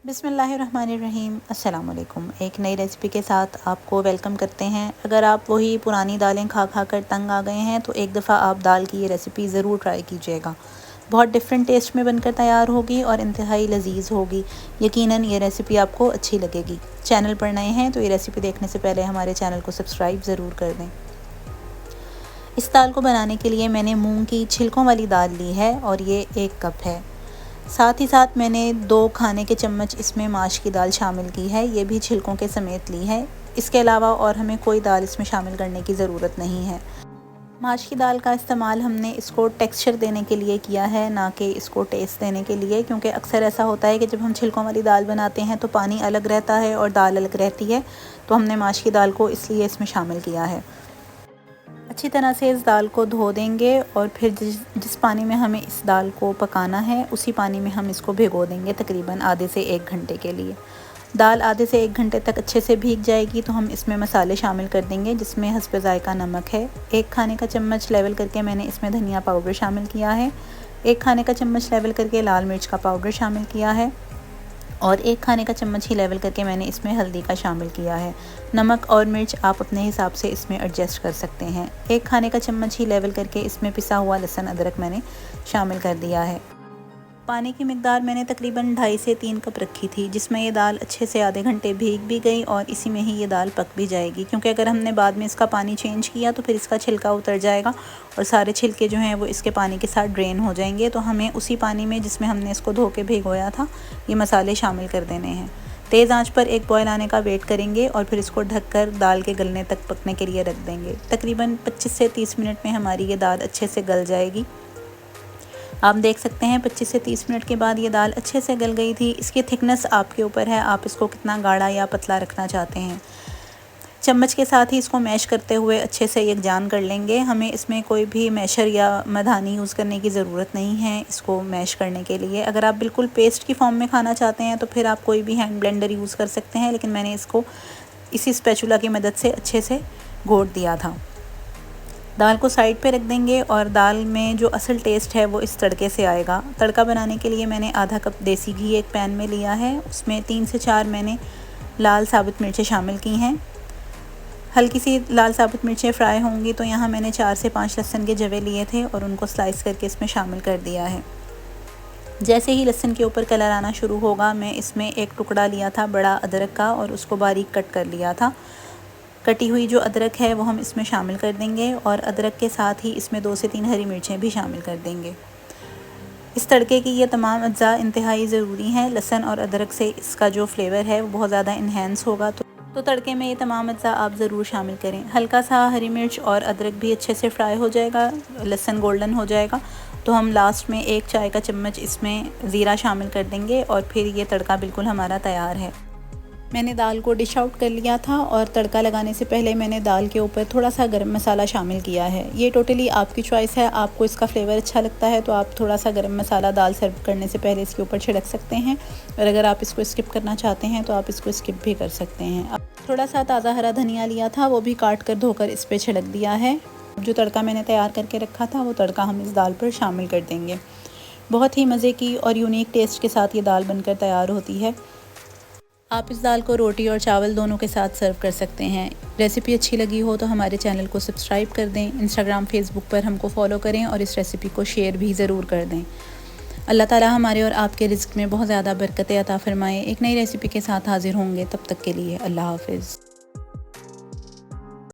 बिस्मिल्लाहिर्रहमानिर्रहीम। अस्सलाम वालेकुम। एक नई रेसिपी के साथ आपको वेलकम करते हैं। अगर आप वही पुरानी दालें खा खा कर तंग आ गए हैं तो एक दफ़ा आप दाल की ये रेसिपी ज़रूर ट्राई कीजिएगा। बहुत डिफरेंट टेस्ट में बनकर तैयार होगी और इंतहाई लजीज होगी। यकीनन ये रेसिपी आपको अच्छी लगेगी। चैनल पर नए हैं तो ये रेसिपी देखने से पहले हमारे चैनल को सब्सक्राइब ज़रूर कर दें। इस दाल को बनाने के लिए मैंने मूंग की छिलकों वाली दाल ली है और ये 1 कप है। साथ ही साथ मैंने 2 खाने के चम्मच इसमें माश की दाल शामिल की है, ये भी छिलकों के समेत ली है। इसके अलावा और हमें कोई दाल इसमें शामिल करने की ज़रूरत नहीं है। माश की दाल का इस्तेमाल हमने इसको टेक्सचर देने के लिए किया है, ना कि इसको टेस्ट देने के लिए, क्योंकि अक्सर ऐसा होता है कि जब हम छिलकों वाली दाल बनाते हैं तो पानी अलग रहता है और दाल अलग रहती है। तो हमने माश की दाल को इसलिए इसमें शामिल किया है। अच्छी तरह से इस दाल को धो देंगे और फिर जिस पानी में हमें इस दाल को पकाना है उसी पानी में हम इसको भिगो देंगे तकरीबन आधे से 1 घंटे के लिए। दाल आधे से 1 घंटे तक अच्छे से भीग जाएगी तो हम इसमें मसाले शामिल कर देंगे, जिसमें हस्बे ज़ायका नमक है। 1 खाने का चम्मच लेवल करके मैंने इसमें धनिया पाउडर शामिल किया है। 1 खाने का चम्मच लेवल करके लाल मिर्च का पाउडर शामिल किया है और 1 खाने का चम्मच ही लेवल करके मैंने इसमें हल्दी का शामिल किया है। नमक और मिर्च आप अपने हिसाब से इसमें एडजस्ट कर सकते हैं। 1 खाने का चम्मच ही लेवल करके इसमें पिसा हुआ लहसुन अदरक मैंने शामिल कर दिया है। पानी की मिकदार मैंने तकरीबन 2.5 से 3 कप रखी थी, जिसमें ये दाल अच्छे से आधे घंटे भीग भी गई और इसी में ही ये दाल पक भी जाएगी, क्योंकि अगर हमने बाद में इसका पानी चेंज किया तो फिर इसका छिलका उतर जाएगा और सारे छिलके जो हैं वो इसके पानी के साथ ड्रेन हो जाएंगे। तो हमें उसी पानी में जिसमें हमने इसको धो के भिगोया था ये मसाले शामिल कर देने हैं। तेज़ आंच पर एक बॉयल आने का वेट करेंगे और फिर इसको ढककर दाल के गलने तक पकने के लिए रख देंगे। तकरीबन 25 से 30 मिनट में हमारी ये दाल अच्छे से गल जाएगी। आप देख सकते हैं 25 से 30 मिनट के बाद ये दाल अच्छे से गल गई थी। इसकी थिकनेस आपके ऊपर है, आप इसको कितना गाढ़ा या पतला रखना चाहते हैं। चम्मच के साथ ही इसको मैश करते हुए अच्छे से यकजान कर लेंगे। हमें इसमें कोई भी मैशर या मधानी यूज़ करने की ज़रूरत नहीं है इसको मैश करने के लिए। अगर आप बिल्कुल पेस्ट की फॉर्म में खाना चाहते हैं तो फिर आप कोई भी हैंड ब्लेंडर यूज़ कर सकते हैं, लेकिन मैंने इसको इसी स्पैचुला की मदद से अच्छे से घोट दिया था। दाल को साइड पे रख देंगे और दाल में जो असल टेस्ट है वो इस तड़के से आएगा। तड़का बनाने के लिए मैंने आधा कप देसी घी एक पैन में लिया है, उसमें 3 से 4 मैंने लाल साबुत मिर्चें शामिल की हैं। हल्की सी लाल साबुत मिर्चें फ्राई होंगी तो यहाँ मैंने 4 से 5 लहसुन के जवे लिए थे और उनको स्लाइस करके इसमें शामिल कर दिया है। जैसे ही लहसुन के ऊपर कलर आना शुरू होगा मैं इसमें एक टुकड़ा लिया था बड़ा अदरक का और उसको बारीक कट कर लिया था। कटी हुई जो अदरक है वो हम इसमें शामिल कर देंगे और अदरक के साथ ही इसमें 2 से 3 हरी मिर्चें भी शामिल कर देंगे। इस तड़के की ये तमाम अज्जा इंतहाई ज़रूरी हैं। लहसुन और अदरक से इसका जो फ्लेवर है वो बहुत ज़्यादा इन्हेंस होगा, तो तड़के में ये तमाम अज्जा आप ज़रूर शामिल करें। हल्का सा हरी मिर्च और अदरक भी अच्छे से फ्राई हो जाएगा, लहसुन गोल्डन हो जाएगा तो हम लास्ट में 1 चाय का चम्मच इसमें ज़ीरा शामिल कर देंगे और फिर ये तड़का बिल्कुल हमारा तैयार है। मैंने दाल को डिश आउट कर लिया था और तड़का लगाने से पहले मैंने दाल के ऊपर थोड़ा सा गरम मसाला शामिल किया है। ये टोटली आपकी चॉइस है, आपको इसका फ्लेवर अच्छा लगता है तो आप थोड़ा सा गरम मसाला दाल सर्व करने से पहले इसके ऊपर छिड़क सकते हैं, और अगर आप इसको स्किप करना चाहते हैं तो आप इसको स्किप भी कर सकते हैं। अब थोड़ा सा ताज़ा हरा धनिया लिया था, वो भी काट कर धोकर इस पर छिड़क दिया है। जो तड़का मैंने तैयार करके रखा था वो तड़का हम इस दाल पर शामिल कर देंगे। बहुत ही मज़े की और यूनिक टेस्ट के साथ ये दाल बनकर तैयार होती है। आप इस दाल को रोटी और चावल दोनों के साथ सर्व कर सकते हैं। रेसिपी अच्छी लगी हो तो हमारे चैनल को सब्सक्राइब कर दें, इंस्टाग्राम फेसबुक पर हमको फॉलो करें और इस रेसिपी को शेयर भी ज़रूर कर दें। अल्लाह ताला हमारे और आपके रिज़्क़ में बहुत ज़्यादा बरकतें अता फ़रमाए। एक नई रेसिपी के साथ हाज़िर होंगे, तब तक के लिए अल्लाह हाफ़िज़।